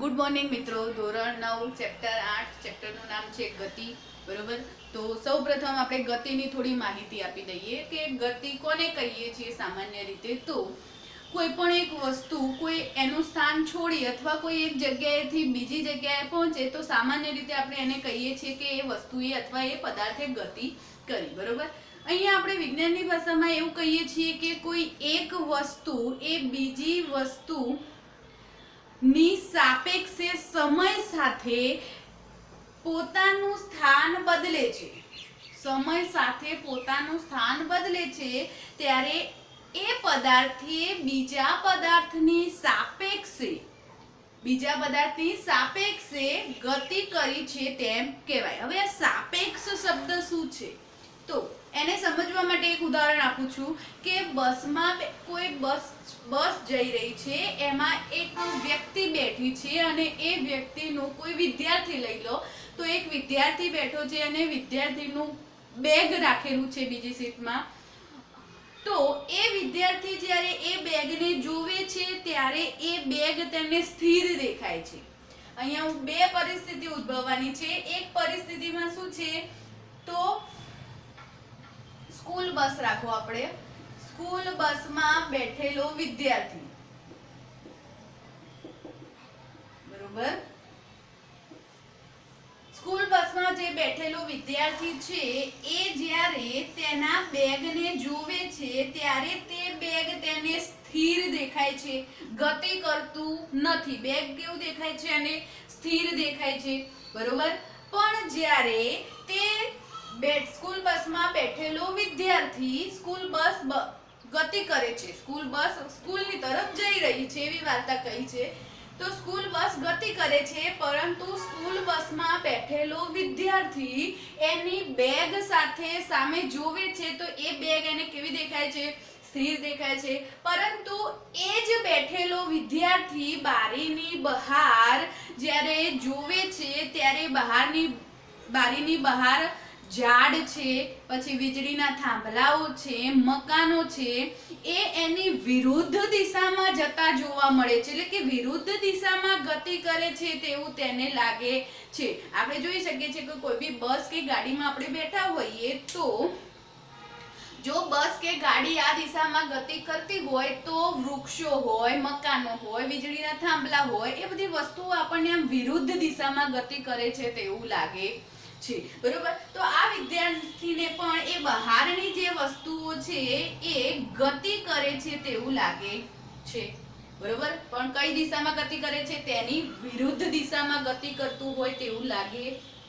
Good morning મિત્રો. ધોરણ 9 chapter 8 ચેપ્ટરનું નામ છે ગતિ. બરોબર. તો સૌપ્રથમ આપણે ગતિની થોડી માહિતી આપી દઈએ કે ગતિ કોને કહીએ છીએ. સામાન્ય રીતે તો કોઈ પણ એક વસ્તુ કોઈ એનું સ્થાન છોડી અથવા કોઈ એક જગ્યાએથી બીજી જગ્યાએ પહોંચે તો સામાન્ય રીતે આપણે એને કહીએ છીએ કે એ વસ્તુએ અથવા એ પદાર્થે ગતિ કરી. બરોબર. અહીંયા આપણે વિજ્ઞાનની ભાષામાં એવું કહીએ છીએ કે કોઈ એક વસ્તુ એ બીજી વસ્તુ ની સાપેક્ષે સમય સાથે પોતાનું સ્થાન બદલે છે. સમય સાથે પોતાનું સ્થાન બદલે છે ત્યારે એ પદાર્થે બીજા પદાર્થની સાપેક્ષે ગતિ કરી છે તેમ કહેવાય. હવે આ સાપેક્ષ શબ્દ શું છે તો એને સમજવા માટે એક ઉદાહરણ આપું છું કે બસમાં કોઈ બસ જઈ રહી છે, એમાં એક વ્યક્તિ બેઠી છે અને એ વ્યક્તિનું કોઈ વિદ્યાર્થી લઈ લો તો એક વિદ્યાર્થી બેઠો છે અને વિદ્યાર્થીનું બેગ રાખેલું છે બીજી સીટમાં. તો એ વિદ્યાર્થી જ્યારે એ બેગને જોવે છે ત્યારે એ બેગ તેને સ્થિર દેખાય છે. અહીંયા બે પરિસ્થિતિ ઉદ્ભવવાની છે. એક પરિસ્થિતિમાં શું છે તો સ્કૂલ બસ રાખો આપણે. સ્કૂલ બસમાં બેઠેલો વિદ્યાર્થી, બરોબર. સ્કૂલ બસમાં જે બેઠેલો વિદ્યાર્થી છે એ જ્યારે તેના બેગને જોવે છે ત્યારે તે બેગ તેને સ્થિર દેખાય છે, ગતિ કરતું નથી. બેગ કેવું દેખાય છે અને સ્થિર દેખાય છે, બરોબર. પણ જ્યારે તે સ્કૂલ બસમાં બેઠેલો વિદ્યાર્થી સ્કૂલ બસ ગતિ કરે છે, સ્કૂલ બસ સ્કૂલની તરફ જઈ રહી છે એવી વાર્તા કહી છે. તો સ્કૂલ બસ ગતિ કરે છે પરંતુ સ્કૂલ બસમાં બેઠેલો વિદ્યાર્થી એની બેગ સાથે સામે જોવે છે તો એ બેગ એને કેવી દેખાય છે? સ્થિર દેખાય છે. પરંતુ એ જ બેઠેલો વિદ્યાર્થી બારીની બહાર જ્યારે જોવે છે ત્યારે બારીની બહાર ઝાડ છે, પછી વીજળીના થાંભલાઓ છે, મકાનો છે, એ એની વિરુદ્ધ દિશામાં જતા જોવા મળે છે. એટલે કે વિરુદ્ધ દિશામાં ગતિ કરે છે તેવું તેને લાગે છે. આપણે જોઈ શકીએ છીએ કે કોઈ બી બસ કે ગાડીમાં આપણે બેઠા હોઈએ તો જો બસ કે ગાડી આ દિશામાં ગતિ કરતી હોય તો વૃક્ષો હોય, મકાનો હોય, વીજળીના થાંભલા હોય, એ બધી વસ્તુઓ આપણને આમ વિરુદ્ધ દિશામાં ગતિ કરે છે તેવું લાગે છે, બરોબર. તો આ વિદ્યાર્થીને પણ એ બહારની જે વસ્તુઓ છે એ ગતિ કરે છે તેવું લાગે છે, બરોબર. પણ કઈ દિશામાં ગતિ કરે છે? તેની વિરુદ્ધ દિશામાં ગતિ કરતું હોય તેવું લાગે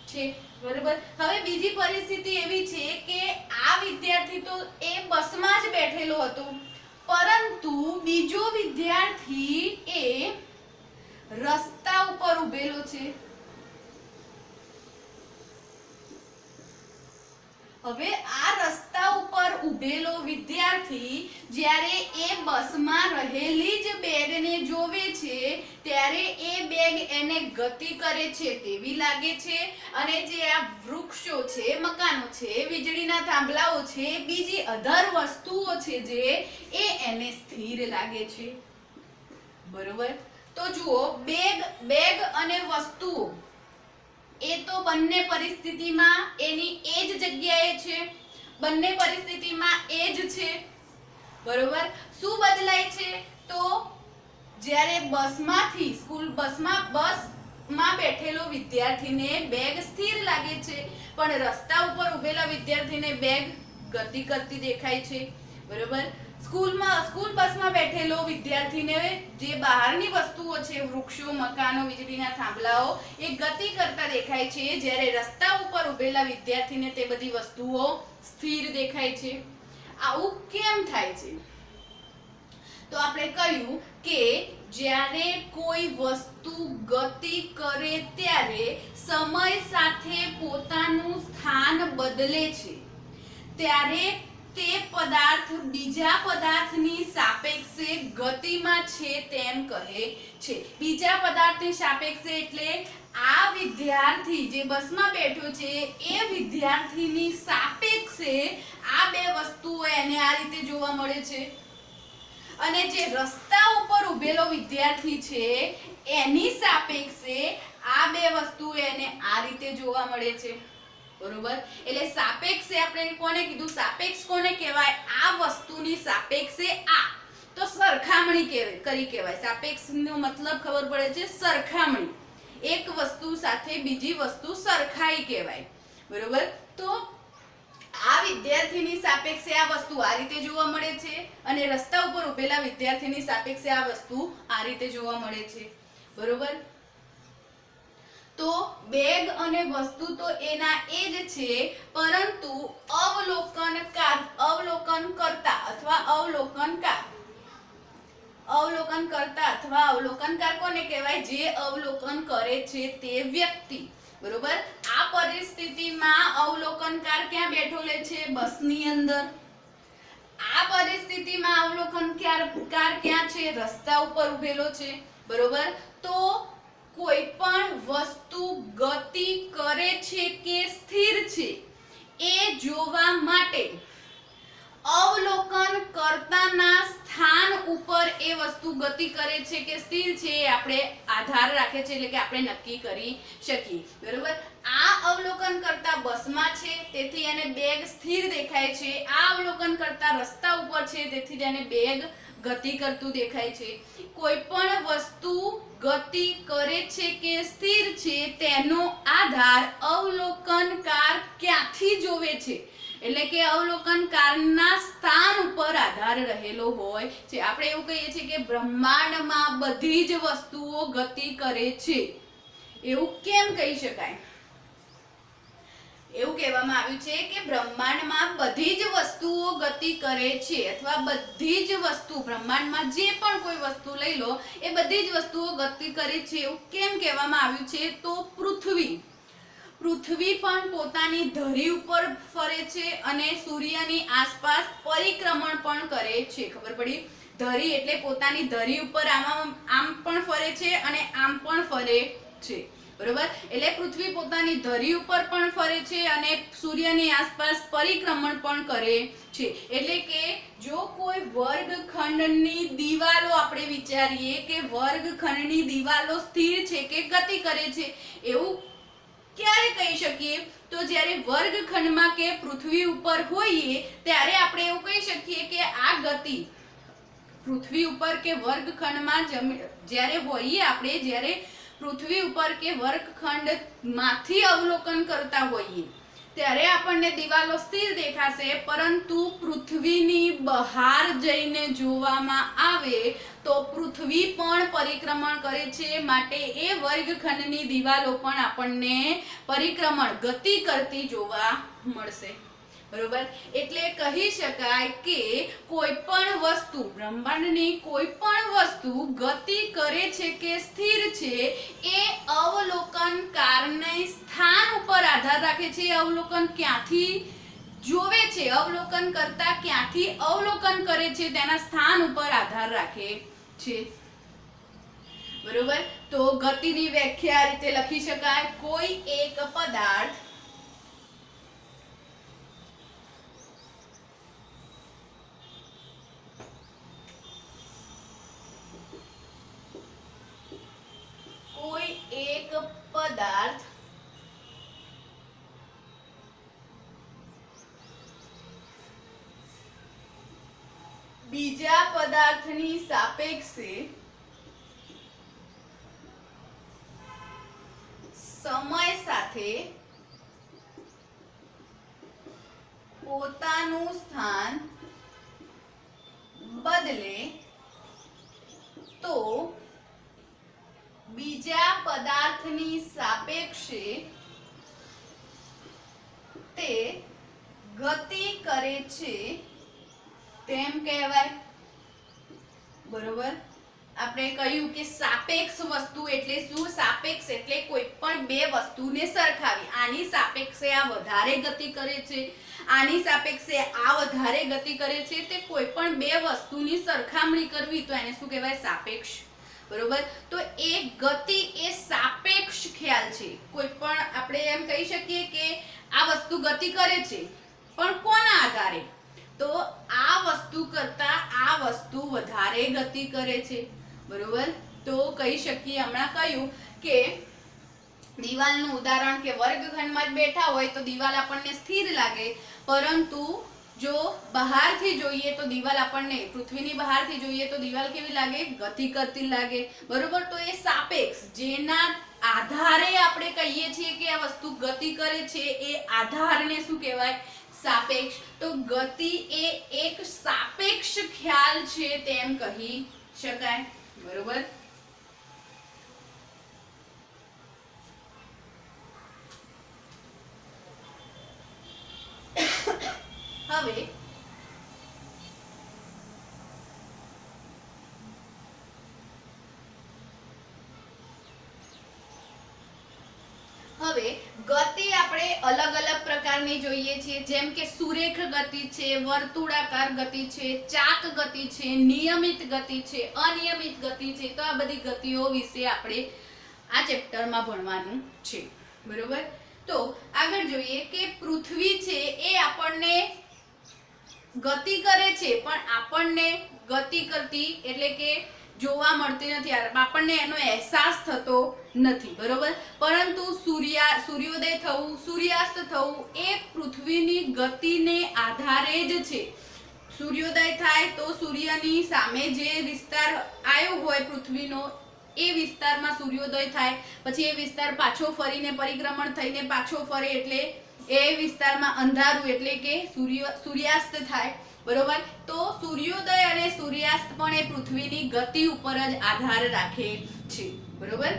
છે, બરોબર. હવે બીજી પરિસ્થિતિ એવી છે કે આ વિદ્યાર્થી તો એ બસમાં જ બેઠેલો હતો પરંતુ બીજો વિદ્યાર્થી એ રસ્તા ઉપર ઊભેલો છે. હવે આ રસ્તા ઉપર ઊભેલો વિદ્યાર્થી જ્યારે એ બસમાં રહેલી જ બેગને જોવે છે ત્યારે એ બેગ એને ગતિ કરે છે તેવી લાગે છે અને જે આ વૃક્ષો છે, મકાનો છે, વીજળીના થાંભલાઓ છે, બીજી અધર વસ્તુઓ છે જે એ એને સ્થિર લાગે છે, બરોબર. તો જુઓ, બેગ અને વસ્તુઓ એ તો બંને પરિસ્થિતિમાં એની એ જ જગ્યાએ છે, બંને પરિસ્થિતિમાં એ જ છે, બરોબર. શું બદલાય છે તો જ્યારે બસમાં બેઠેલો વિદ્યાર્થીને બેગ સ્થિર લાગે છે પણ રસ્તા ઉપર ઊભેલા વિદ્યાર્થીને બેગ ગતિ કરતી દેખાય છે, બરોબર. સ્કૂલ બસમાં બેઠેલો વિદ્યાર્થીને જે બહારની વસ્તુઓ છે, વૃક્ષો, મકાનો, વીજળીના થાંભલાઓ, એ ગતિ કરતા દેખાય છે જ્યારે રસ્તા ઉપર ઊભેલા વિદ્યાર્થીને તે બધી વસ્તુઓ સ્થિર દેખાય છે. આવું કેમ થાય છે? તો આપણે કહ્યું કે જ્યારે કોઈ વસ્તુ ગતિ કરે ત્યારે સમય સાથે પોતાનું સ્થાન બદલે છે ત્યારે તે પદાર્થ બીજા પદાર્થની સાપેક્ષે ગતિમાં છે તેમ કહે છે. બીજા પદાર્થની સાપેક્ષે એટલે આ વિદ્યાર્થી જે બસમાં બેઠો છે એ વિદ્યાર્થીની સાપેક્ષે આ બે વસ્તુઓ એને આ રીતે જોવા મળે છે અને જે રસ્તા ઉપર ઊભેલો વિદ્યાર્થી છે એની સાપેક્ષે આ બે વસ્તુ એને આ રીતે જોવા મળે છે, બરોબર. એટલે સાપેક્ષે આપણે કોને કીધું, સાપેક્ષ કોને કહેવાય, આ વસ્તુની સાપેક્ષે આ, તો સરખામણી કરી કહેવાય. સાપેક્ષનો મતલબ ખબર પડે છે સરખામણી, એક વસ્તુ સાથે બીજી વસ્તુ સરખાઈ કહેવાય, બરોબર. તો આ વિદ્યાર્થીની સાપેક્ષે આ વસ્તુ આ રીતે જોવા મળે છે અને રસ્તા ઉપર ઉભેલા વિદ્યાર્થીની સાપેક્ષે આ વસ્તુ આ રીતે જોવા મળે છે, બરોબર. તો બેગ અને વસ્તુ તો એના એ જ છે, પરંતુ અવલોકનકર્તા અથવા અવલોકનકાર કોને કહેવાય, જે અવલોકન કરે છે તે વ્યક્તિ, બરોબર. આ પરિસ્થિતિમાં અવલોકનકાર ક્યાં બેઠો લે છે, બસની અંદર. આ પરિસ્થિતિમાં અવલોકનકાર ક્યાં છે, રસ્તા ઉપર ઉભેલો છે, બરોબર. તો કોઈ પણ વસ્તુ ગતિ કરે છે કે સ્થિર છે એ જોવા માટે અવલોકન કર્તાના સ્થાન ઉપર એ વસ્તુ ગતિ કરે છે કે સ્થિર છે એ આપણે આધાર રાખે છે, એટલે કે આપણે નક્કી કરી શકીએ, બરોબર. આ અવલોકન કરતા બસમાં છે તેથી એને બેગ સ્થિર દેખાય છે, આ અવલોકન કરતા રસ્તા ઉપર છે તેથી તેને બેગ ગતિ કરતું દેખાય છે. કોઈ પણ વસ્તુ ગતિ કરે છે કે સ્થિર છે તેનો આધાર અવલોકનકાર ક્યાંથી જોવે છે, એટલે કે અવલોકનકારના સ્થાન ઉપર આધાર રહેલો હોય છે. આપણે એવું કહીએ છીએ કે બ્રહ્માંડમાં બધી જ વસ્તુઓ ગતિ કરે છે, એવું કેમ કહી શકાય? એવું કહેવામાં આવ્યું છે કે બ્રહ્માંડમાં બધી જ વસ્તુઓ ગતિ કરે છે, અથવા બધી જ વસ્તુ, બ્રહ્માંડમાં જે પણ કોઈ વસ્તુ લઈ લો એ બધી જ વસ્તુઓ ગતિ કરે છે. એવું કેમ કહેવામાં આવ્યું છે? તો પૃથ્વી પણ પોતાની ધરી ઉપર ફરે છે અને સૂર્યની આસપાસ પરિક્રમણ પણ કરે છે. ખબર પડી? ધરી એટલે પોતાની ધરી ઉપર આમ પણ ફરે છે અને આમ પણ ફરે છે, બરોબર. એટલે પૃથ્વી પોતાની ધરી ઉપર પણ ફરે છે અને સૂર્યની આસપાસ પરિક્રમણ પણ કરે છે. એટલે કે જો કોઈ વર્ગખંડની દિવાલો આપણે વિચારીએ કે વર્ગખંડની દિવાલો સ્થિર છે કે ગતિ કરે છે, એવું ક્યારે કહી શકીએ? તો જ્યારે વર્ગખંડમાં કે પૃથ્વી ઉપર હોઈએ ત્યારે આપણે એવું કહી શકીએ કે આ ગતિ પૃથ્વી ઉપર કે વર્ગખંડમાં જ્યારે હોઈએ આપણે, જ્યારે પૃથ્વી ઉપર કે વર્ગખંડમાંથી અવલોકન કરતા હોઈએ ત્યારે આપણને દિવાલો સ્થિર દેખાશે, પરંતુ પૃથ્વીની બહાર જઈને જોવામાં આવે તો પૃથ્વી પણ પરિક્રમણ કરે છે, માટે એ વર્ગખંડની દિવાલો પણ આપણને પરિક્રમણ ગતિ કરતી જોવા મળશે, બરોબર. એટલે કહી શકાય કે કોઈ પણ વસ્તુ, બ્રહ્માંડની કોઈ પણ વસ્તુ ગતિ કરે છે કે સ્થિર છે એ અવલોકનકારના સ્થાન ઉપર આધાર રાખે છે. અવલોકન ક્યાંથી જોવે છે, અવલોકન કરતા ક્યાંથી અવલોકન કરે છે તેના સ્થાન ઉપર આધાર રાખે છે, બરોબર. તો ગતિની વ્યાખ્યા આ રીતે લખી શકાય: કોઈ એક પદાર્થ બીજા પદાર્થની સાપેક્ષે સમય સાથે પોતાનું સ્થાન બદલે તો બીજા પદાર્થની સાપેક્ષે તે ગતિ કરે છે તેમ કહેવાય, બરોબર. આપણે કહ્યું કે સાપેક્ષ વસ્તુ એટલે શું? સાપેક્ષ એટલે કોઈ પણ બે વસ્તુને સરખાવી, આની સાપેક્ષે આ વધારે ગતિ કરે છે, આની સાપેક્ષે આ વધારે ગતિ કરે છે, તે કોઈ પણ બે વસ્તુની સરખામણી કરવી તો એને શું કહેવાય? સાપેક્ષ, બરોબર. તો એ ગતિ એ સાપેક્ષ ખ્યાલ છે. કોઈ પણ આપણે એમ કહી શકીએ કે આ વસ્તુ ગતિ કરે છે, પણ કોના આધારે? તો આ વસ્તુ કરતા આ વસ્તુ વધારે ગતિ કરે છે, બરોબર. તો કહી શકીએ હમણાં કહ્યું કે દિવાલનું ઉદાહરણ કે વર્ગખંડમાં જ બેઠા હોય તો દિવાલ આપણને સ્થિર લાગે, પરંતુ જો બહારથી જોઈએ તો દિવાલ આપણને પૃથ્વીની બહારથી જોઈએ તો દિવાલ કેવી લાગે? ગતિ કરતી લાગે, બરોબર? તો એ સાપેક્ષ જેના આધારે આપણે કહીએ છીએ કે આ વસ્તુ ગતિ કરે છે એ આધારને શું કહેવાય? સાપેક્ષ. તો ગતિ એ એક સાપેક્ષ ખ્યાલ છે તેમ કહી શકાય, બરોબર? હવે ગતિ આપણે અલગ અલગ પ્રકારની જોઈએ છીએ, જેમ કે સુરેખ ગતિ છે, વર્તુળાકાર ગતિ છે, ચાક ગતિ છે, નિયમિત ગતિ છે, અનિયમિત ગતિ છે. તો આ બધી ગતિઓ વિશે આપણે આ ચેપ્ટરમાં ભણવાનું છે, બરોબર? તો આગળ જોઈએ કે પૃથ્વી છે એ આપણને ગતિ કરે છે, પણ આપણને ગતિ કરતી એટલે કે જોવા મળતી નથી, આપણને એનો અહેસાસ થતો નથી, બરોબર? પરંતુ સૂર્યોદય થવું, સૂર્યાસ્ત થવું એ પૃથ્વીની ગતિને આધારે જ છે. સૂર્યોદય થાય તો સૂર્યની સામે જે વિસ્તાર આવ્યો હોય પૃથ્વીનો એ વિસ્તારમાં સૂર્યોદય થાય, પછી એ વિસ્તાર પાછો ફરીને પરિક્રમણ થઈને પાછો ફરે એટલે એ વિસ્તારમાં અંધારું એટલે કે સૂર્યાસ્ત થાય, બરોબર? તો સૂર્યોદય અને સૂર્યાસ્ત પણ એ પૃથ્વીની ગતિ ઉપર જ આધાર રાખે છે, બરોબર?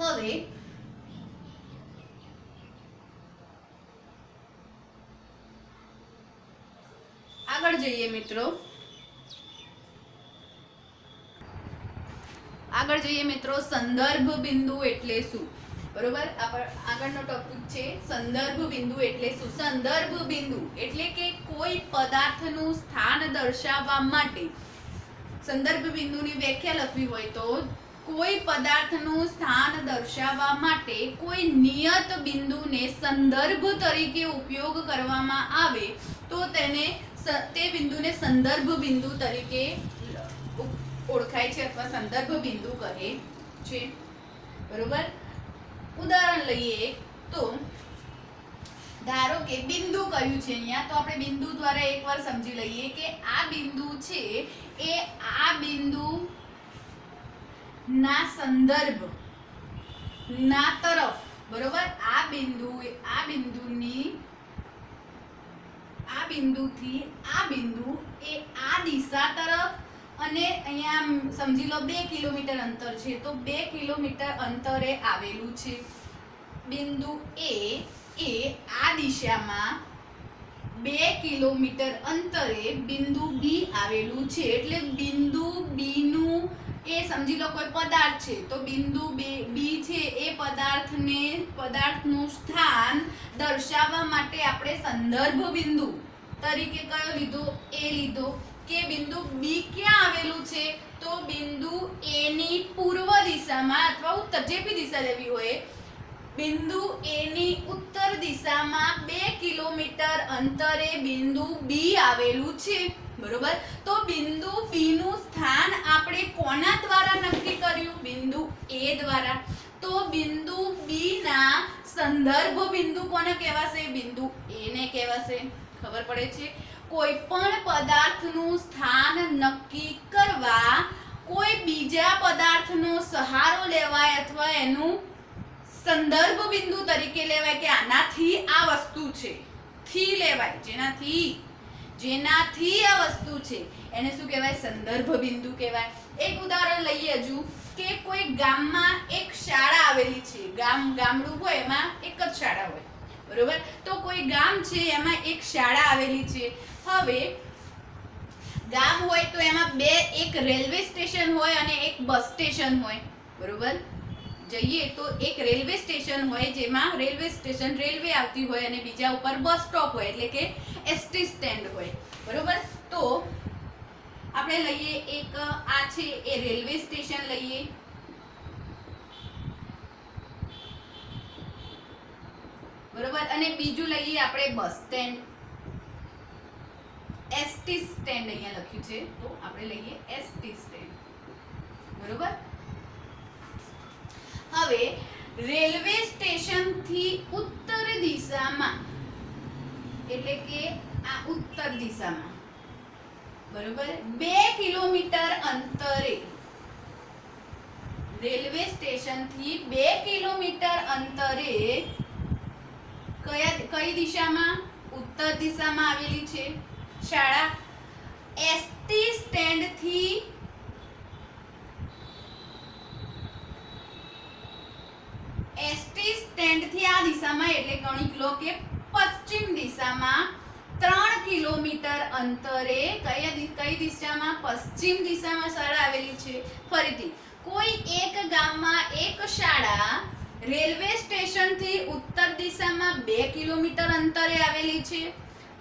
હવે આગળ જઈએ મિત્રો, સંદર્ભ બિંદુ એટલે શું, બરોબર? આગળનો ટોપિક છે સંદર્ભ બિંદુ એટલે શું. સંદર્ભ બિંદુ એટલે કે કોઈ પદાર્થનું સ્થાન દર્શાવવા માટે, સંદર્ભ બિંદુની વ્યાખ્યા લખવી હોય તો કોઈ પદાર્થનું સ્થાન દર્શાવવા માટે કોઈ નિયત બિંદુને સંદર્ભ તરીકે ઉપયોગ કરવામાં આવે તો તે બિંદુને સંદર્ભ બિંદુ તરીકે ઓળખાય છે અથવા સંદર્ભ બિંદુ કહે છે, બરોબર? ઉદાહરણ લઈએ તો ધારો કે બિંદુ કયું છે અહીંયા, તો આપણે બિંદુ દ્વારા એકવાર સમજી લઈએ કે આ બિંદુ છે એ આ બિંદુ ના સંદર્ભ ના તરફ, બરોબર? આ બિંદુથી આ બિંદુ એ આ દિશા તરફ, અને અહીંયા સમજી લો 2 કિલોમીટર અંતર છે તો 2 કિલોમીટર અંતરે આવેલું છે. બિંદુ એ આ દિશામાં 2 કિલોમીટર અંતરે બિંદુ બી આવેલું છે, એટલે બિંદુ બી નું એ સમજી લો કોઈ પદાર્થ છે તો બિંદુ બી છે એ પદાર્થનું સ્થાન દર્શાવવા માટે આપણે સંદર્ભ બિંદુ તરીકે કયો લીધો? એ લીધો. કે બિંદુ બી ક્યાં આવેલું છે? તો બિંદુ એ ની પૂર્વ દિશામાં અથવા ઉત્તર, જે બી દિશા લેવી હોય, બિંદુ એ ની ઉત્તર દિશામાં 2 કિલોમીટર અંતરે બિંદુ બી આવેલું છે, બરોબર? તો બિંદુ બી નું સ્થાન આપણે કોના દ્વારા નક્કી કર્યું? બિંદુ એ દ્વારા. તો બિંદુ બી ના સંદર્ભ બિંદુ કોને કહેવાશે? બિંદુ એ ને કહેવાશે. ખબર પડે છે? કોઈ પણ પદાર્થનું સ્થાન નક્કી કરવા કોઈ બીજા પદાર્થનો સહારો લેવાય અથવા એનું સંદર્ભ બિંદુ તરીકે લેવાય કે આનાથી આ વસ્તુ છે, થી લેવાય, જેનાથી આ વસ્તુ છે એને શું કહેવાય? સંદર્ભ બિંદુ કહેવાય. એક ઉદાહરણ લઈએ હજુ કે કોઈ ગામમાં એક શાળા આવેલી છે. ગામડું હોય એમાં એક જ શાળા હોય, બરોબર? તો કોઈ ગામ છે એમાં એક શાળા આવેલી છે. હવે ગામ હોય તો એમાં એક રેલવે સ્ટેશન હોય અને એક બસ સ્ટેશન હોય, બરોબર? જઈએ તો એક રેલવે સ્ટેશન હોય જેમાં રેલવે આવતી હોય અને બીજા ઉપર બસ સ્ટોપ હોય એટલે કે એસટી સ્ટેન્ડ હોય, બરોબર? તો આપણે લઈએ એક આ છે એ રેલવે સ્ટેશન લઈએ, બરોબર? અને બીજું લઈએ આપણે બસ સ્ટેન્ડ. એસટી સ્ટેન્ડ અહીંયા લખ્યું છે તો આપણે લઈએ એસટી સ્ટેન્ડ. બરોબર. હવે રેલવે સ્ટેશન થી ઉત્તર દિશામાં એટલે કે આ ઉત્તર દિશામાં બરોબર 2 કિલોમીટર અંતરે રેલવે સ્ટેશન થી 2 કિલોમીટર અંતરે કઈ દિશામાં ઉત્તર દિશામાં આવેલી છે શાળા. એસટી સ્ટેન્ડ થી આ દિશામાં એટલે ગણી લો કે પશ્ચિમ દિશામાં 3 કિલોમીટર અંતરે કઈ દિશામાં પશ્ચિમ દિશામાં શાળા આવેલી છે. ફરીથી કોઈ એક ગામમાં એક શાળા રેલવે સ્ટેશન થી ઉત્તર દિશામાં 2 કિલોમીટર અંતરે આવેલી છે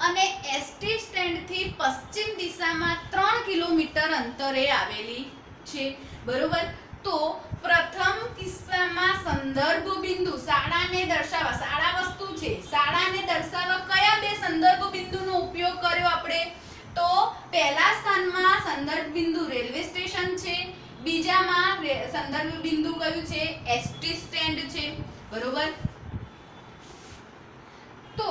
અને એસટી સ્ટેન્ડ થી પશ્ચિમ દિશામાં 3 કિલોમીટર અંતરે આવેલી છે. બરોબર. તો પ્રથમ કિસ્સામાં સંદર્ભ બિંદુ શાળાને દર્શાવવા, શાળા વસ્તુ છે, શાળાને દર્શાવવા કયા બે સંદર્ભ બિંદુનો ઉપયોગ કર્યો આપણે? તો પહેલા સ્થાનમાં સંદર્ભ બિંદુ રેલવે સ્ટેશન છે, બીજામાં સંદર્ભ બિંદુ કયું છે? એસટી સ્ટેન્ડ છે. બરોબર. તો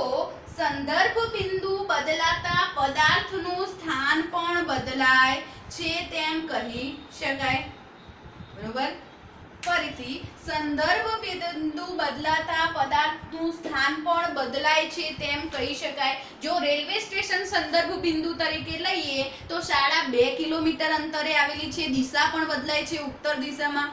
સંદર્ભ બિંદુ બદલાતા પદાર્થનું સ્થાન પણ બદલાય છે તેમ કહી શકાય. બરોબર. ફરીથી સંદર્ભ બિંદુ બદલાતા પદાર્થનું સ્થાન પણ બદલાય છે તેમ કહી શકાય. જો રેલવે સ્ટેશન સંદર્ભ બિંદુ તરીકે લઈએ તો શાળા 2 કિલોમીટર અંતરે આવેલી છે, દિશા પણ બદલાય છે ઉત્તર દિશામાં.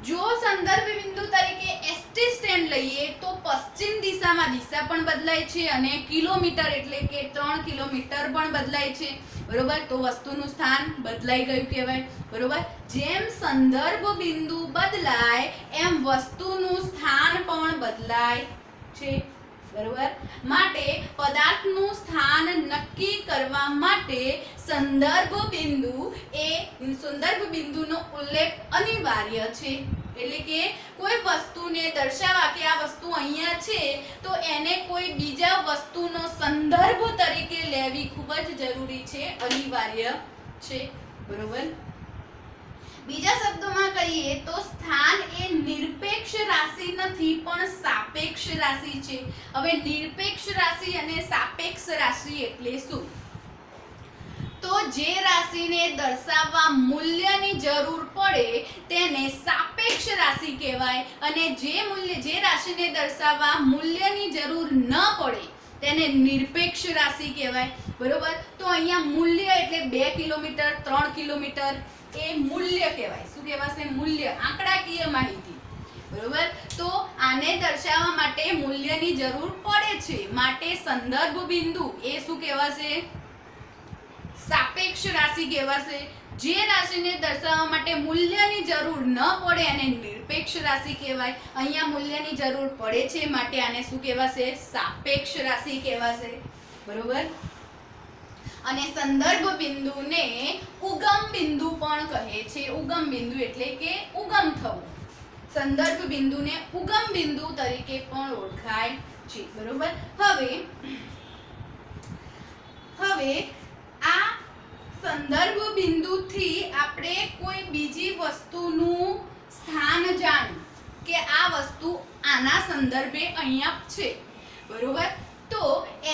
જો સંદર્ભ બિંદુ તરીકે એસટી સ્ટેન્ડ લઈએ તો પશ્ચિમ દિશામાં દિશા પણ બદલાય છે અને કિલોમીટર એટલે કે 3 કિલોમીટર પણ બદલાય છે. બરોબર. તો વસ્તુનું સ્થાન બદલાઈ ગયું કહેવાય. બરોબર. જેમ સંદર્ભ બિંદુ બદલાય એમ વસ્તુનું સ્થાન પણ બદલાય છે. બરોબર. માટે પદાર્થનું સ્થાન નક્કી કરવા માટે સંદર્ભ બિંદુનો ઉલ્લેખ અનિવાર્ય છે. એટલે કે કોઈ વસ્તુને દર્શાવવા કે આ વસ્તુ અહીંયા છે તો એને કોઈ બીજા વસ્તુનો સંદર્ભ તરીકે લેવી ખૂબ જ જરૂરી છે, અનિવાર્ય છે. બરોબર. બીજા શબ્દોમાં કહીએ તો સ્થાન એ નિરપેક્ષ રાશિ નથી પણ સાપેક્ષ રાશિ છે. હવે નિરપેક્ષ રાશિ અને સાપેક્ષ રાશિ એટલે શું? તો જે રાશિને દર્શાવવા મૂલ્યની જરૂર પડે તેને સાપેક્ષ રાશિ કહેવાય અને જે રાશિને દર્શાવવા મૂલ્યની જરૂર ન પડે તેને નિરપેક્ષ રાશિ કહેવાય. બરોબર. તો અહીંયા મૂલ્ય એટલે 2 કિલોમીટર 3 કિલોમીટર એ મૂલ્ય કહેવાય. શું કહેવાશે? મૂલ્ય, આંકડાકીય માહિતી. બરોબર. તો આને દર્શાવવા માટે મૂલ્યની જરૂર પડે છે માટે સંદર્ભ બિંદુ એ શું કહેવાશે? સાપેક્ષ રાશિ કહેવાશે. જે રાશિને દર્શાવવા માટે મૂલ્યની જરૂર ન પડે અને નિરપેક્ષ રાશિ કહેવાય. અહીંયા મૂલ્યની જરૂર પડે છે માટે આને શું કહેવાશે? સાપેક્ષ રાશિ કહેવાશે. બરોબર. અને સંદર્ભ બિંદુને ઉગમ બિંદુ પણ કહે છે. ઉગમ બિંદુ એટલે કે ઉગમ થવું. સંદર્ભ બિંદુને ઉગમ બિંદુ તરીકે પણ ઓળખાય છે. બરોબર. હવે આ સંદર્ભ બિંદુથી આપણે કોઈ બીજી વસ્તુનું સ્થાન જાણવું કે આ વસ્તુ આના સંદર્ભે અહીંયા છે. બરોબર. તો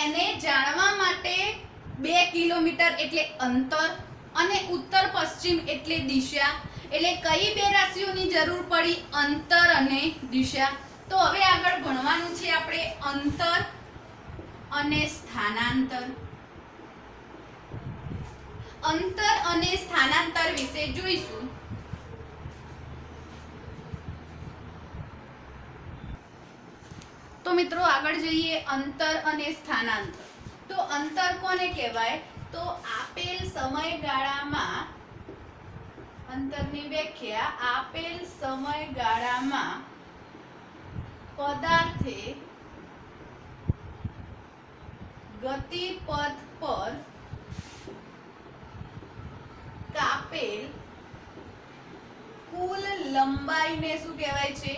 એને જાણવા માટે 2 કિલોમીટર એટલે અંતર અને ઉત્તર પશ્ચિમ એટલે દિશા. એટલે કઈ બે રાશિઓની જરૂર પડી? અંતર અને દિશા. તો હવે આગળ ભણવાનું છે આપણે અંતર અને સ્થાનાંતર. અંતર અને સ્થાનાંતર વિશે જોઈશું. તો મિત્રો આગળ જઈએ. અંતર અને સ્થાનાંતર. તો અંતર કોને કહેવાય? તો આપેલ સમયગાળામાં, અંતરની વ્યાખ્યા આપેલ સમયગાળામાં પદાર્થે ગતિપથ પર કાપેલ કુલ લંબાઈને શું કહેવાય છે?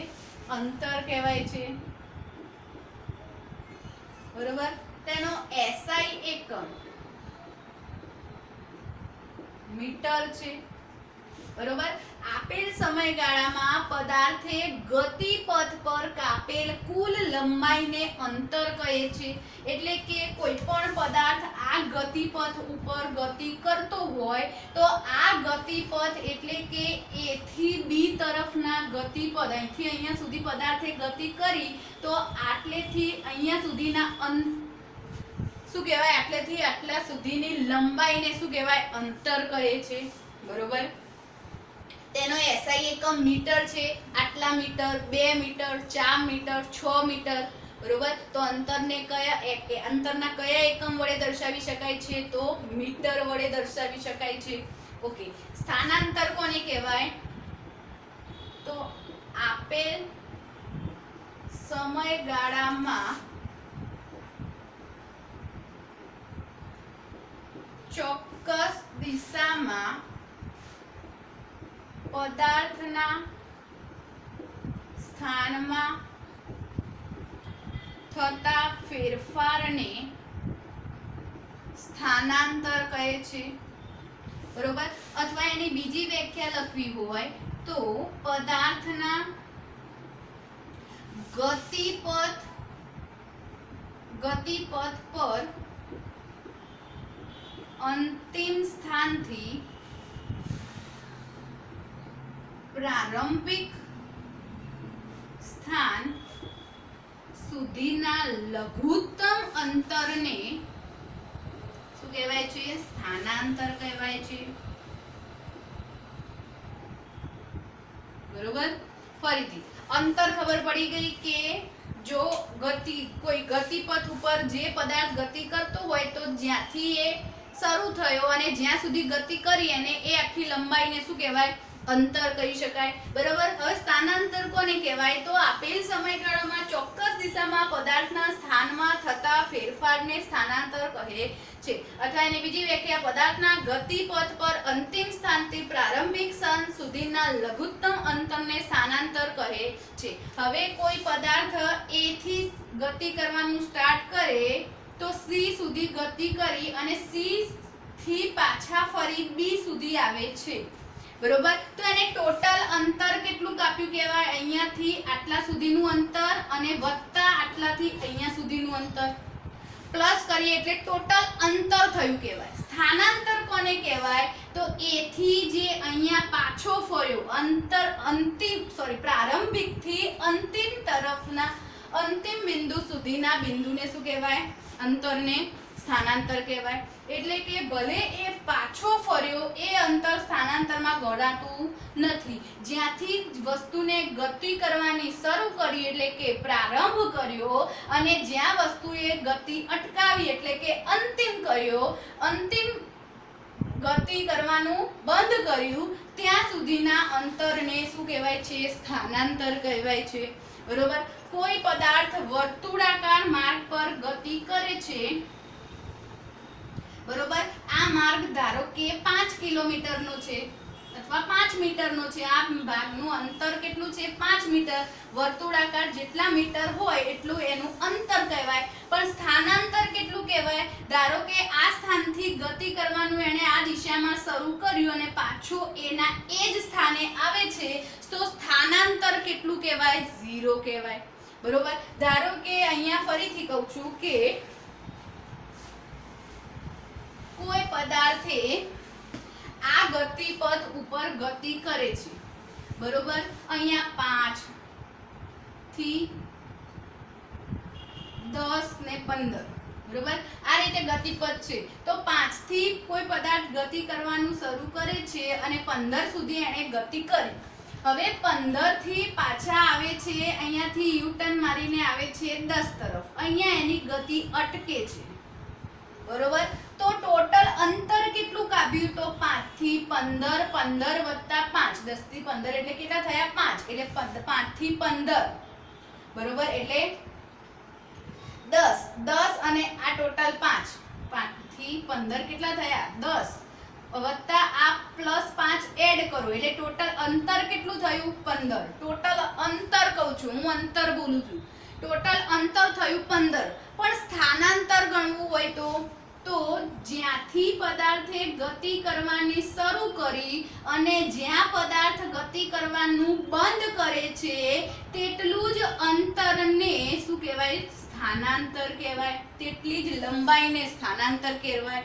અંતર કહેવાય છે. બરોબર. તેનો SI એકમ મીટર છે. બરોબર. આપેલ સમયગાળામાં પદાર્થે ગતિપથ પર કાપેલ કુલ લંબાઈને અંતર કહે છે. એટલે કે કોઈ પણ પદાર્થ આ ગતિપથ ઉપર ગતિ કરતો હોય તો આ ગતિપથ એટલે કે એ થી બી તરફના ગતિપથ, અહીંથી અહીંયા સુધી પદાર્થે ગતિ કરી તો આટલેથી અહીંયા સુધીના શું કહેવાય, આટલેથી આટલા સુધીની લંબાઈને શું કહેવાય, અંતર કહે છે. બરોબર. તેનો એસઆઈ એકમ મીટર છે. આટલા મીટર, 2 મીટર, 4 મીટર, 6 મીટર. બરોબર. તો અંતરના કયા એકમ વડે દર્શાવી શકાય છે? તો મીટર વડે દર્શાવી શકાય છે. ઓકે. સ્થાનાંતર કોને કહેવાય? તો આપેલ સમયગાળામાં ચોક્કસ દિશામાં પદાર્થના સ્થાનમાં થતા ફેરફારને સ્થાનાંતર કહે છે. બરોબર. અથવા એની બીજી વ્યાખ્યા લખવી હોય તો પદાર્થના ગતિપથ પર અંતિમ સ્થાનથી પ્રારંભિક સ્થાન સુધીના લઘુત્તમ અંતરને શું કહેવાય છે? સ્થાનાંતર કહેવાય છે. બરોબર. ફરીથી અંતર ખબર પડી ગઈ કે જો કોઈ ગતિપથ ઉપર જે પદાર્થ ગતિ કરતો હોય તો જ્યાંથી એ શરૂ થયો અને જ્યાં સુધી ગતિ કરી અને એ આખી લંબાઈને શું કહેવાય? અંતર કહી શકાય. બરોબર. હવે સ્થાનાંતર કોને કહેવાય? તો આપેલ સમયગાળામાં ચોક્કસ દિશામાં પદાર્થના સ્થાનમાં થતા ફેરફારને સ્થાનાંતર કહે છે. અથવા એની બીજી વ્યાખ્યા પદાર્થના ગતિપથ પર અંતિમ સ્થાનથી પ્રારંભિક સ્થાન સુધીના લઘુત્તમ અંતરને સ્થાનાંતર કહે છે. હવે કોઈ પદાર્થ એ થી ગતિ કરવાનું સ્ટાર્ટ કરે તો સી સુધી ગતિ કરી અને સી થી પાછા ફરી બી સુધી આવે છે. બરોબર. તો એને ટોટલ અંતર કેટલું કાપ્યું કહેવાય? અહીંયાથી આટલા સુધીનું અંતર અને વત્તા આટલાથી અહીંયા સુધીનું અંતર પ્લસ કરીએ એટલે ટોટલ અંતર થયું કહેવાય. સ્થાનાંતર કોને કહેવાય? તો એ થી જે અહીંયા પાછો ફર્યો પ્રારંભિક થી અંતિમ તરફના અંતિમ બિંદુ સુધીના બિંદુને શું કહેવાય? અંતરને સ્થાનાંતર કહેવાય. એટલે કે ભલે એ પાછો ફર્યો એ અંતર સ્થાનાંતરમાં ગણાતું નથી. જ્યાંથી વસ્તુને ગતિ કરવાની શરૂ કરી એટલે કે પ્રારંભ કર્યો અને જ્યાં વસ્તુએ ગતિ અટકાવી એટલે કે અંતિમ કર્યો, અંતિમ ગતિ કરવાનું બંધ કર્યું ત્યાં સુધીના અંતરને શું કહેવાય છે? સ્થાનાંતર કહેવાય છે. બરોબર. કોઈ પદાર્થ વર્તુળાકાર માર્ગ પર ગતિ કરે છે. બરોબર. આ માર્ગ ધારો કે 5 કિલોમીટરનો છે અથવા 5 મીટરનો છે. આ ભાગનું અંતર કેટલું છે? 5 મીટર. વર્તુળાકાર જેટલા મીટર હોય એટલું એનું અંતર કહેવાય. પણ સ્થાનાંતર કેટલું કહેવાય? ધારો કે આ સ્થાનથી ગતિ કરવાનું એણે આ દિશામાં શરૂ કર્યું અને પાછું એના એ જ સ્થાને આવે છે તો સ્થાનાંતર કેટલું કહેવાય? 0 કહેવાય. બરોબર. ધારો કે અહીંયા ફરીથી કહું છું કે કોઈ પદાર્થે આ ગતિપથ ઉપર ગતિ કરે છે. બરોબર. અહીંયા 5 થી 10 ને 15. બરોબર. આ રીતે ગતિપથ છે. તો 5 થી કોઈ પદાર્થ ગતિ કરવાનું શરૂ કરે છે અને 15 સુધી એણે ગતિ કરી. હવે 15 થી પાછા આવે છે, અહીંયાથી યુ ટર્ન મારીને આવે છે 10 તરફ. અહીંયા એની ગતિ અટકે છે. બરોબર. તો ટોટલ અંતર કેટલું કાપ્યું? તો 5 થી 15, 15 વત્તા 5, 10 થી 15 એટલે કેટલા થયા? 5. એટલે 5 થી 15. બરોબર. એટલે 10 અને આ ટોટલ 5. 5 થી 15 કેટલા થયા? 10 વત્તા આ પ્લસ 5 એડ કરો એટલે ટોટલ અંતર કેટલું થયું? 15. ટોટલ અંતર કહું છું, હું અંતર બોલું છું. ટોટલ અંતર થયું 15. પણ સ્થાનાંતર ગણવું હોય તો તો જ્યાંથી પદાર્થે ગતિ કરવાની શરૂ કરી અને જ્યાં પદાર્થ ગતિ કરવાનું બંધ કરે છે તેટલું જ અંતરને શું કહેવાય? સ્થાનાંતર કહેવાય. તેટલી જ લંબાઈને સ્થાનાંતર કહેવાય.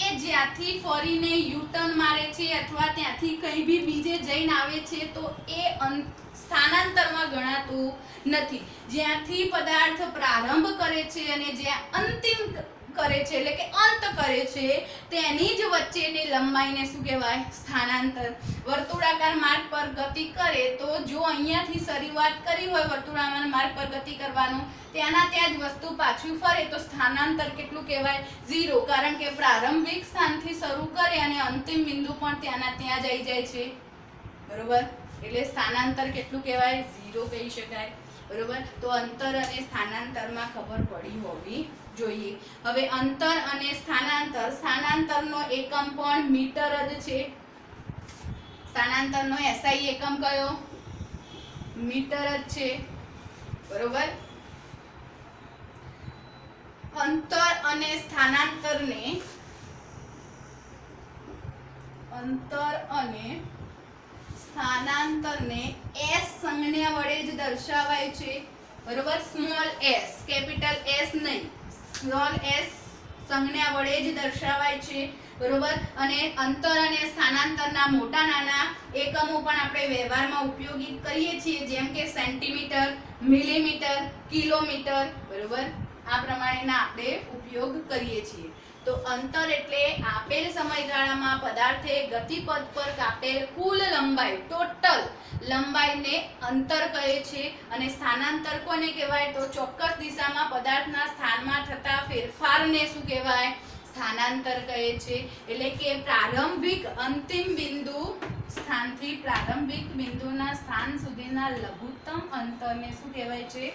એ જ્યાંથી ફરીને યુટર્ન મારે છે અથવા ત્યાંથી કંઈ બી બીજે જઈને આવે છે તો એ સ્થાનાંતરમાં ગણાતું નથી. જ્યાંથી પદાર્થ પ્રારંભ કરે છે અને જ્યાં અંતિમ કરે છે એટલે કે અંત કરે છે તેની જ વચ્ચેની લંબાઈને શું કહેવાય? સ્થાનાંતર. વર્તુળાકાર માર્ગ પર ગતિ કરે તો જો અહીંયાથી શરૂઆત કરી હોય વર્તુળાકાર માર્ગ પર ગતિ કરવાનું, ત્યાંના ત્યાં જ વસ્તુ પાછું ફરે તો સ્થાનાંતર કેટલું કહેવાય? 0. કારણ કે પ્રારંભિક સ્થાનથી શરૂ કરે અને અંતિમ બિંદુ પણ ત્યાંના ત્યાં જ આવી જાય છે. બરોબર? એટલે સ્થાનાંતર કેટલું કહેવાય? 0 કહી શકાય. બરોબર? તો અંતર અને સ્થાનાંતરમાં ખબર પડી હોવી જોઈએ. હવે અંતર અને સ્થાનાંતર, સ્થાનાંતરનો એકમ પણ મીટર જ છે. સ્થાનાંતરનો SI એકમ કયો? મીટર જ છે. બરોબર? અંતર અને સ્થાનાંતરને S સંજ્ઞા વડે જ દર્શાવાય છે. બરોબર? સ્મોલ s, કેપિટલ S નહીં, સ્મોલ s સંજ્ઞા વડે જ દર્શાવાય છે. બરોબર? અને અંતર અને સ્થાનાંતરના મોટા નાના એકમો પણ આપણે વ્યવહારમાં ઉપયોગી કરીએ છીએ, જેમ કે સેન્ટીમીટર, મિલીમીટર, કિલોમીટર. બરોબર? આ પ્રમાણેના આપણે ઉપયોગ કરીએ છીએ. તો અંતર એટલે આપેલ સમયગાળામાં પદાર્થે ગતિપથ પર કાપેલ કુલ લંબાઈ, ટોટલ લંબાઈને અંતર કહે છે. અને સ્થાનાંતર કોને કહેવાય? તો ચોક્કસ દિશામાં પદાર્થના સ્થાનમાં થતા ફેરફારને શું કહેવાય? સ્થાનાંતર કહે છે. એટલે કે પ્રારંભિક અંતિમ બિંદુ સ્થાનથી પ્રારંભિક બિંદુના સ્થાન સુધીના લઘુત્તમ અંતરને શું કહેવાય છે?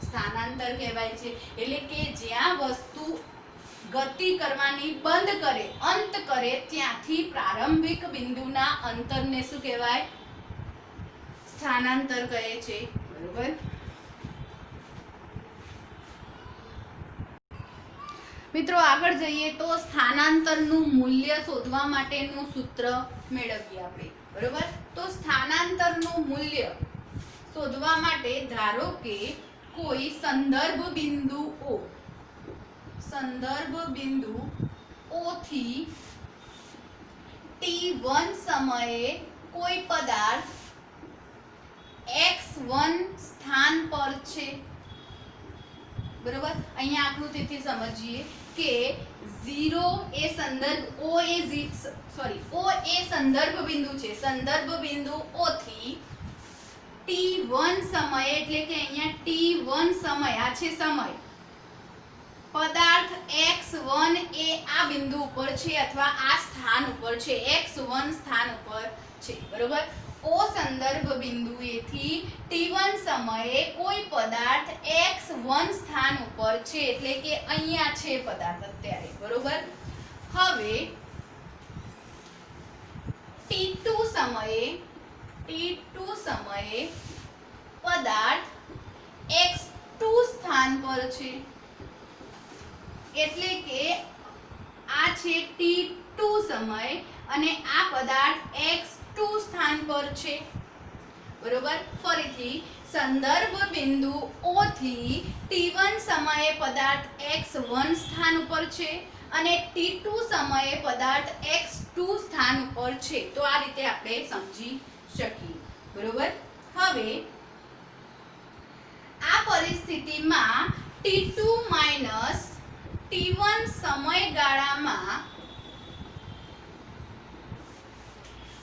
સ્થાનાંતર કહેવાય છે. એટલે કે જ્યાં વસ્તુ ગતિ કરવાની બંધ કરે, અંત કરે, ત્યાંથી પ્રારંભિક બિંદુના અંતરને શું કહેવાય? સ્થાનાંતર કહે છે. બરોબર? મિત્રો આગળ જઈએ તો સ્થાનાંતરનું મૂલ્ય શોધવા માટેનું સૂત્ર મેળવીએ આપણે. બરોબર? તો સ્થાનાંતરનું મૂલ્ય શોધવા માટે ધારો કે કોઈ સંદર્ભ બિંદુ O થી t1 સમયે કોઈ પદાર્થ x1 સ્થાન પર છે. બરોબર? અહીંયા આકૃતિથી સમજીએ કે 0 એ સંદર્ભ O એ સંદર્ભ બિંદુ છે. સંદર્ભ બિંદુ O થી t1 સમય એટલે કે અહીંયા t1 સમય, આ છે સમય, પદાર્થ x1 એ આ બિંદુ ઉપર છે અથવા આ સ્થાન ઉપર છે, x1 સ્થાન ઉપર છે. બરોબર? O સંદર્ભ બિંદુએથી t1 સમયે કોઈ પદાર્થ x1 સ્થાન ઉપર છે એટલે કે અહીંયા છે પદાર્થ અત્યારે. બરોબર? હવે t2 સમયે પદાર્થ x2 સ્થાન પર છે એટલે કે આ છે t2 સમય અને આ પદાર્થ x2 સ્થાન પર છે. બરોબર? ફરીથી સંદર્ભ બિંદુ O થી t1 સમયે પદાર્થ x1 સ્થાન ઉપર છે અને t2 સમયે પદાર્થ x2 સ્થાન ઉપર છે. તો આ રીતે આપણે સમજી શકીએ. બરોબર? હવે આ પરિસ્થિતિમાં t2 માઈનસ t1 સમયગાળામાં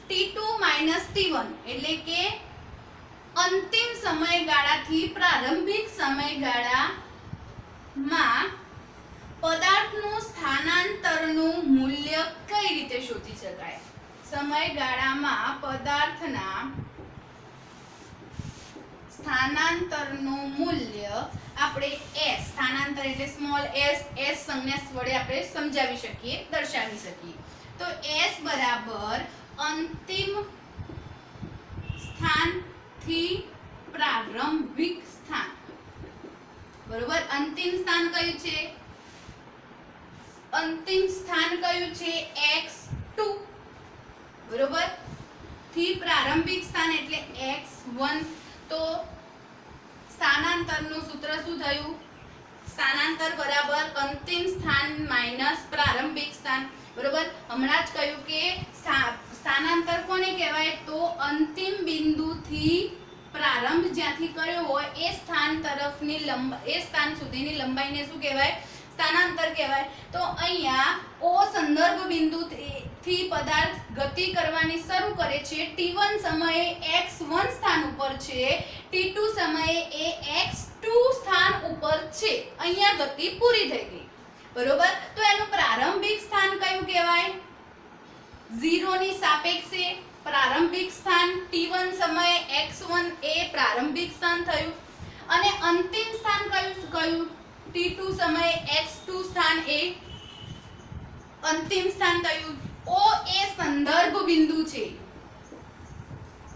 t2 માઈનસ t1 એટલે કે અંતિમ સમયગાળાથી પ્રારંભિક સમયગાળામાં પદાર્થનું સ્થાનાંતરનું મૂલ્ય કઈ રીતે શોધી શકાય? સમયગાળામાં પદાર્થના સ્થાનાંતરનું મૂલ્ય આપણે s, સ્થાનાંતર એટલે સ્મોલ s સંજ્ઞા વડે આપણે સમજાવી શકીએ, દર્શાવી શકીએ. તો s બરાબર અંતિમ સ્થાનથી પ્રારંભિક સ્થાન. બરોબર? અંતિમ સ્થાન કયું છે? અંતિમ સ્થાન કયું છે x2 બરોબર થી પ્રારંભિક સ્થાન એટલે x1 તો સ્થાનાંતરનું સૂત્ર શું થયું સ્થાનાંતર બરાબર અંતિમ સ્થાન માઈનસ પ્રારંભિક સ્થાન બરોબર હમણાં જ કહ્યું કે સ્થાનાંતર કોને કહેવાય તો અંતિમ બિંદુથી પ્રારંભ જ્યાંથી કર્યો હોય એ સ્થાન તરફની એ સ્થાન સુધીની લંબાઈને શું કહેવાય સ્થાનાંતર કહેવાય તો અહીંયા O સંદર્ભ બિંદુથી પદાર્થ ગતિ કરવાની શરૂ કરે છે t1 સમયે x1 સ્થાન ઉપર છે t2 સમયે એ x2 સ્થાન ઉપર છે અહીંયા ગતિ પૂરી થઈ ગઈ બરોબર તો એનું પ્રારંભિક સ્થાન કયું કહેવાય 0 ની સાપેક્ષે પ્રારંભિક સ્થાન t1 સમયે x1 એ પ્રારંભિક સ્થાન થયું અને અંતિમ સ્થાન કયું t2 સમયે x2 સ્થાન એ અંતિમ સ્થાન થયું O એ સંદર્ભ બિંદુ છે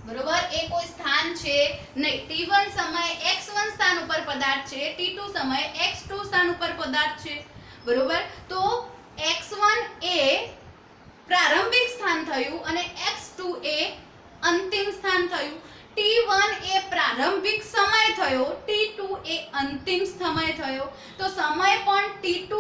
બરોબર એ કોઈ સ્થાન છે નહીં t1 સમયે x1 સ્થાન ઉપર પદાર્થ છે t2 સમયે x2 સ્થાન ઉપર પદાર્થ છે બરોબર તો x1 એ પ્રારંભિક સ્થાન થયું અને x2 એ અંતિમ સ્થાન થયું t1 એ પ્રારંભિક સમય થયો t2 એ અંતિમ સમય થયો તો સમય પણ t2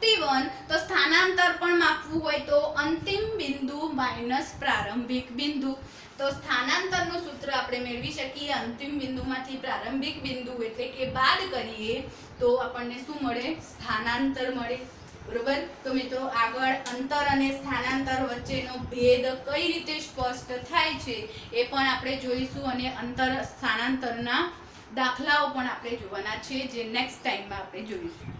t1 તો સ્થાનાંતર પણ માપવું હોય તો અંતિમ બિંદુ માઈનસ પ્રારંભિક બિંદુ તો સ્થાનાંતરનું સૂત્ર આપણે મેળવી શકીએ અંતિમ બિંદુમાંથી પ્રારંભિક બિંદુ એટલે કે બાદ કરીએ તો આપણને શું મળે સ્થાનાંતર મળે બરોબર તો મિત્રો આગળ અંતર અને સ્થાનાંતર વચ્ચેનો ભેદ કઈ રીતે સ્પષ્ટ થાય છે એ પણ આપણે જોઈશું અને અંતર સ્થાનાંતરના દાખલાઓ પણ આપણે જોવાના છે જે નેક્સ્ટ ટાઈમમાં આપણે જોઈશું